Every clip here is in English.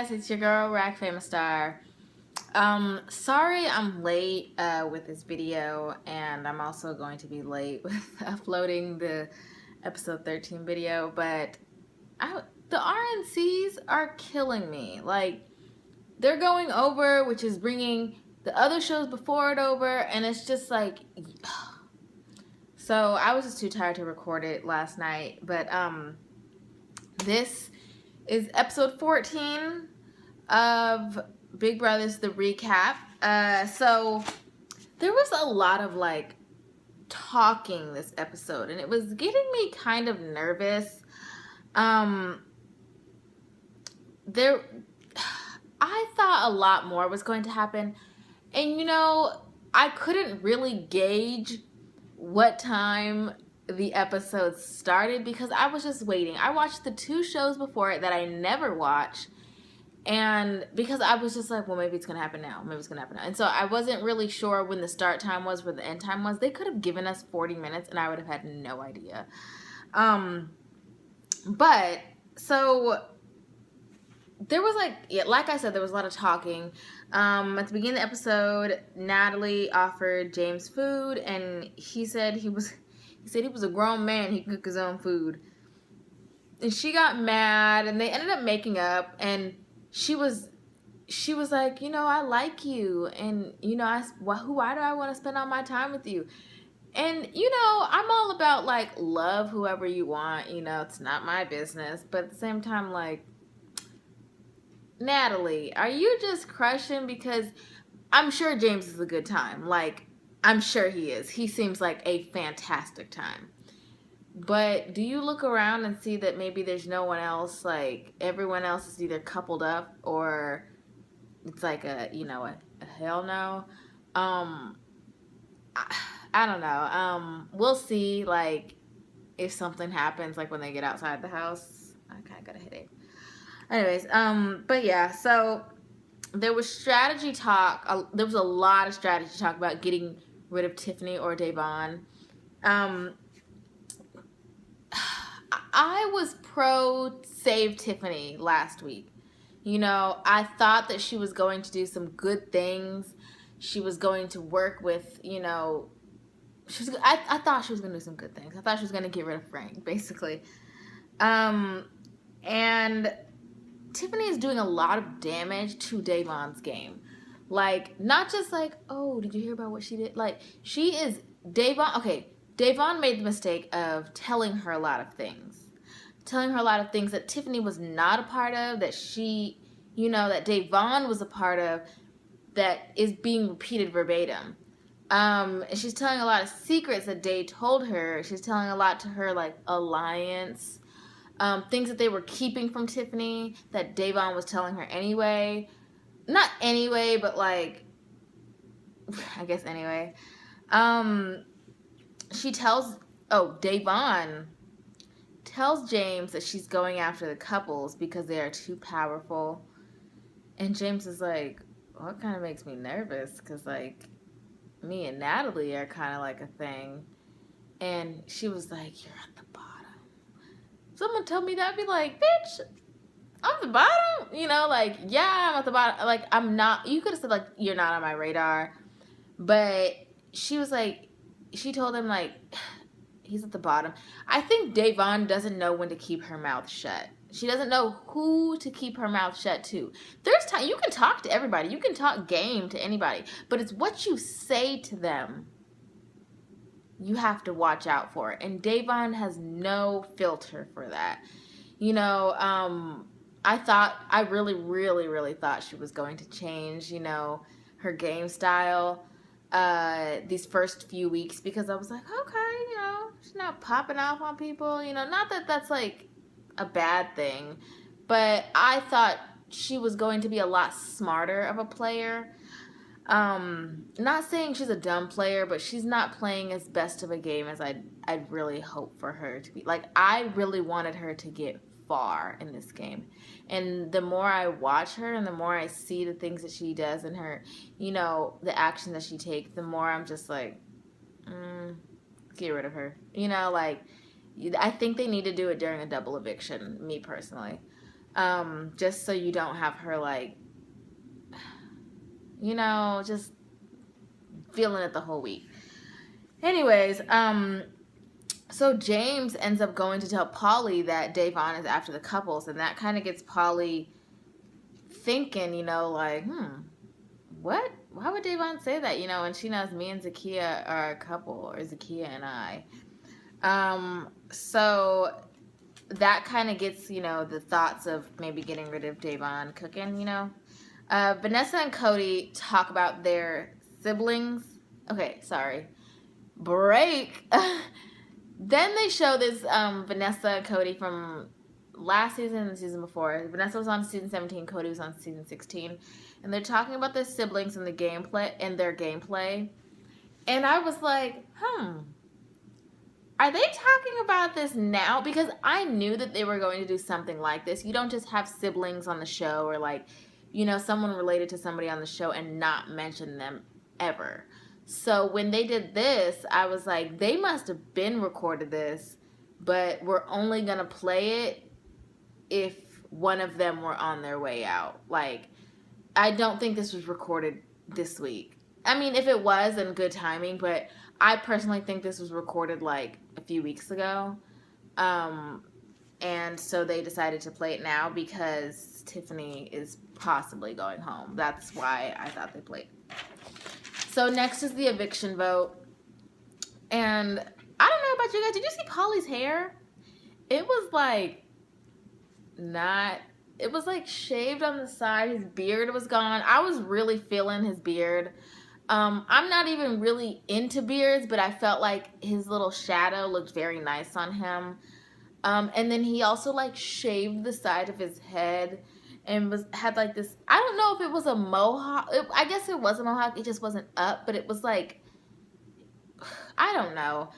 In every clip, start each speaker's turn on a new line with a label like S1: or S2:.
S1: guys, it's your girl Rack Famous Star. Sorry I'm late with this video, and I'm also going to be late with uploading the episode 13 video, but the RNCs are killing me. Like, they're going over, which is bringing the other shows before it over, and it's just like, so I was just too tired to record it last night, but this is episode 14 of Big Brothers the recap. So there was a lot of like talking this episode, and it was getting me kind of nervous. I thought a lot more was going to happen, and you know, I couldn't really gauge what time the episode started because I was just waiting. I watched the two shows before it that I never watch, and because I was just like, well, maybe it's gonna happen now, maybe it's gonna happen now. And so I wasn't really sure when the start time was, where the end time was. They could have given us 40 minutes and I would have had no idea. But so there was like I said, there was a lot of talking. At the beginning of the episode, Natalie offered James food, and he said he was a grown man, he could cook his own food. And she got mad, and they ended up making up, and she was like, you know, I like you, and you know, why do I want to spend all my time with you? And you know, I'm all about like, love whoever you want, you know, it's not my business. But at the same time, like, Natalie, are you just crushing? Because I'm sure James is a good time. Like, I'm sure he is. He seems like a fantastic time. But do you look around and see that maybe there's no one else? Like, everyone else is either coupled up or it's like a hell no. I don't know. We'll see, like, if something happens, like when they get outside the house. I kind of got a headache. Anyways, but yeah, so there was strategy talk. There was a lot of strategy talk about getting rid of Tiffany or Davon. I was pro save Tiffany last week. You know, I thought that she was going to do some good things. She was going to work with, you know, I thought she was going to do some good things. I thought she was going to get rid of Frank, basically. And Tiffany is doing a lot of damage to Davon's game. Like, not just like, oh, did you hear about what she did? Like, she is Davon. Okay, Davon made the mistake of telling her a lot of things. Telling her a lot of things that Tiffany was not a part of, that she, you know, that Davon was a part of, that is being repeated verbatim. And she's telling a lot of secrets that Dave told her. She's telling a lot to her, like, alliance. Things that they were keeping from Tiffany that Davon was telling her anyway. Not anyway, but like, I guess anyway. Davon tells James that she's going after the couples because they are too powerful. And James is like, well, it kind of makes me nervous because, like, me and Natalie are kind of like a thing. And she was like, you're at the bottom. Someone told me that, I'd be like, bitch, I'm at the bottom? You know, like, yeah, I'm at the bottom. Like, I'm not. You could have said, like, you're not on my radar. But she was like, she told him, like, he's at the bottom. I think Davon doesn't know when to keep her mouth shut. She doesn't know who to keep her mouth shut to. There's time. You can talk to everybody. You can talk game to anybody. But it's what you say to them you have to watch out for. And Davon has no filter for that. You know, I really, really, really thought she was going to change, you know, her game style these first few weeks, because I was like, okay, you know, she's not popping off on people, you know, not that that's like a bad thing, but I thought she was going to be a lot smarter of a player. Not saying she's a dumb player, but she's not playing as best of a game as I'd really hope for her to be. Like, I really wanted her to get far in this game. And the more I watch her and the more I see the things that she does and her, you know, the action that she takes, the more I'm just like, get rid of her. You know, like, I think they need to do it during a double eviction, me personally. just so you don't have her like, you know, just feeling it the whole week. Anyways, so James ends up going to tell Polly that Davon is after the couples, and that kind of gets Polly thinking, you know, like, what? Why would Davon say that? You know, and she knows me and Zakiya are a couple, or Zakiya and I. So that kind of gets, you know, the thoughts of maybe getting rid of Davon cooking, you know. Vanessa and Cody talk about their siblings. Okay, sorry. Break. Then they show this Vanessa and Cody from last season and the season before. Vanessa was on season 17, Cody was on season 16. And they're talking about their siblings and the gameplay and their gameplay. And I was like, are they talking about this now? Because I knew that they were going to do something like this. You don't just have siblings on the show or like, you know, someone related to somebody on the show and not mention them ever. So when they did this, I was like, they must have been recorded this, but we're only going to play it if one of them were on their way out. Like, I don't think this was recorded this week. I mean, if it was, then good timing, but I personally think this was recorded like a few weeks ago. And so they decided to play it now because Tiffany is possibly going home. That's why I thought they played. So next is the eviction vote. And I don't know about you guys. Did you see Polly's hair? It was like it was like shaved on the side. His beard was gone. I was really feeling his beard. I'm not even really into beards, but I felt like his little shadow looked very nice on him. And then he also like shaved the side of his head and had like this, I don't know if it was a mohawk. I guess it was a mohawk. It just wasn't up, but it was like, I don't know.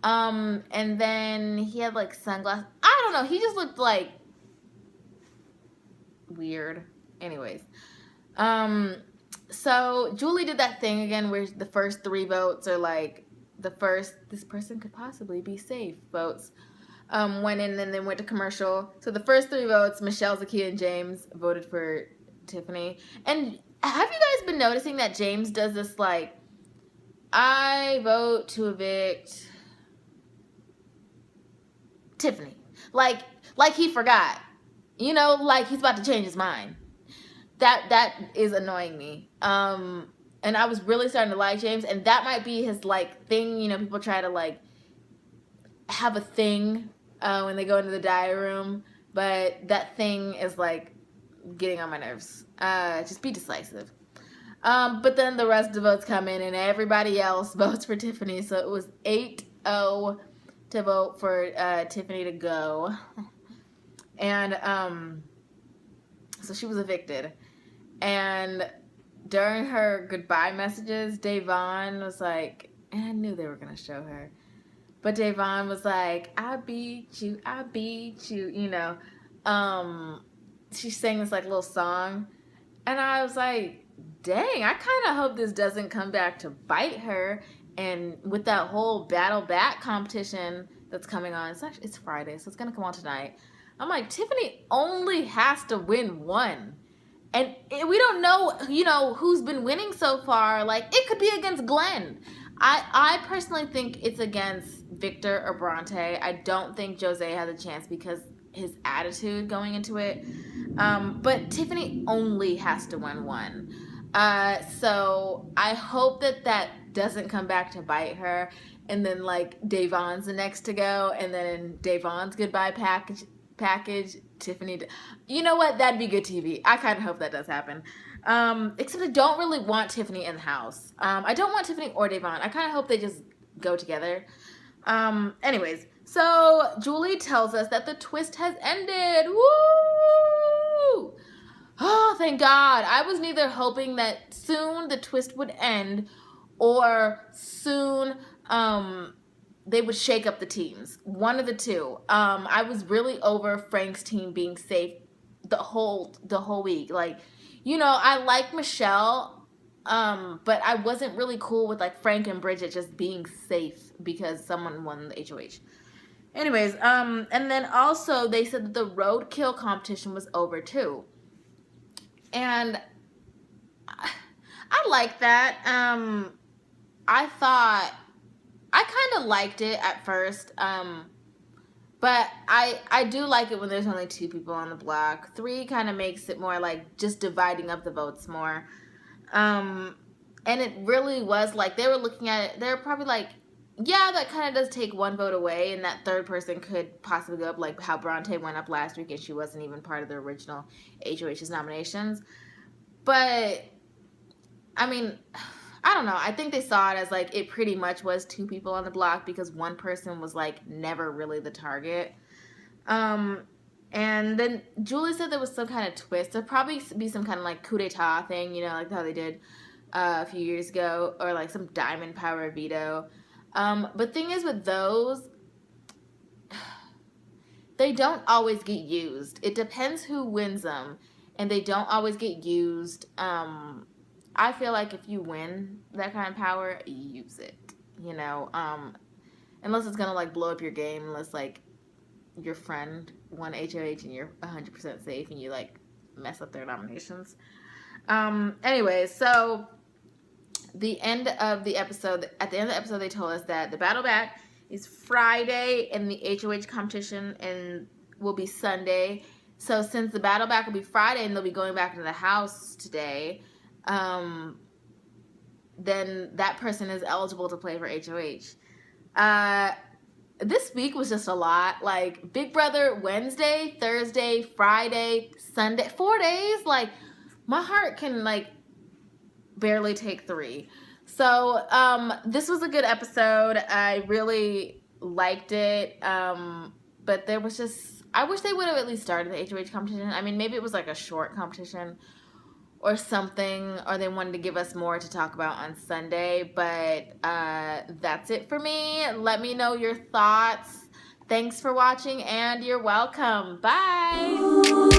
S1: And then he had like sunglasses. I don't know. He just looked like weird. Anyways. So Julie did that thing again where the first 3 votes are like this person could possibly be safe votes. Went in and then went to commercial. So the first 3 votes, Michelle, Zakiya, and James voted for Tiffany. And have you guys been noticing that James does this like, I vote to evict Tiffany. Like he forgot. You know, like he's about to change his mind. That is annoying me. And I was really starting to like James, and that might be his like thing. You know, people try to like have a thing when they go into the diary room, but that thing is like getting on my nerves. Just be decisive. But then the rest of the votes come in, and everybody else votes for Tiffany. So it was 8-0 to vote for Tiffany to go, and so she was evicted. And during her goodbye messages, Davon was like, and I knew they were going to show her, but Davon was like, I beat you, you know. She sang this like little song, and I was like, dang, I kind of hope this doesn't come back to bite her. And with that whole battle back competition that's coming on, it's Friday, so it's going to come on tonight. I'm like, Tiffany only has to win one. And we don't know, you know, who's been winning so far. Like, it could be against Glenn. I personally think it's against Victor or Bronte. I don't think Jose has a chance because his attitude going into it. But Tiffany only has to win one. So I hope that doesn't come back to bite her. And then, like, Davon's the next to go. And then Davon's goodbye package, Tiffany. You know what? That'd be good TV. I kind of hope that does happen. Except I don't really want Tiffany in the house. I don't want Tiffany or Davon. I kind of hope they just go together. Anyways, so Julie tells us that the twist has ended. Woo! Oh, thank God. I was neither hoping that soon the twist would end or soon they would shake up the teams. One of the two. I was really over Frank's team being safe the whole week. Like, you know, I like Michelle, but I wasn't really cool with like Frank and Bridget just being safe because someone won the HOH. Anyways, and then also they said that the Roadkill competition was over too. And I like that. I thought I kind of liked it at first. But I do like it when there's only 2 people on the block. 3 kind of makes it more like just dividing up the votes more. And it really was like they were looking at it. They were probably like, yeah, that kind of does take 1 vote away, and that 3rd person could possibly go up, like how Bronte went up last week, and she wasn't even part of the original HOH's nominations. But I mean, I don't know. I think they saw it as like it pretty much was 2 people on the block because 1 person was like never really the target. And then Julie said there was some kind of twist. There'd probably be some kind of like coup d'etat thing, you know, like how they did a few years ago, or like some diamond power veto. But thing is with those, they don't always get used. It depends who wins them, and they don't always get used. I feel like if you win that kind of power, use it. You know, unless it's gonna like blow up your game, unless like your friend won HOH and you're 100% safe and you like mess up their nominations. Anyway, so the end of the episode, at the end of the episode, they told us that the battle back is Friday and the HOH competition and will be Sunday. So since the battle back will be Friday and they'll be going back into the house today, then that person is eligible to play for HOH. This week was just a lot. Like Big Brother Wednesday, Thursday, Friday, Sunday, 4 days. Like my heart can like barely take 3. So this was a good episode. I really liked it. But there was just, I wish they would have at least started the HOH competition. I mean, maybe it was like a short competition or something, or they wanted to give us more to talk about on Sunday. But that's it for me. Let me know your thoughts. Thanks for watching, and you're welcome. Bye.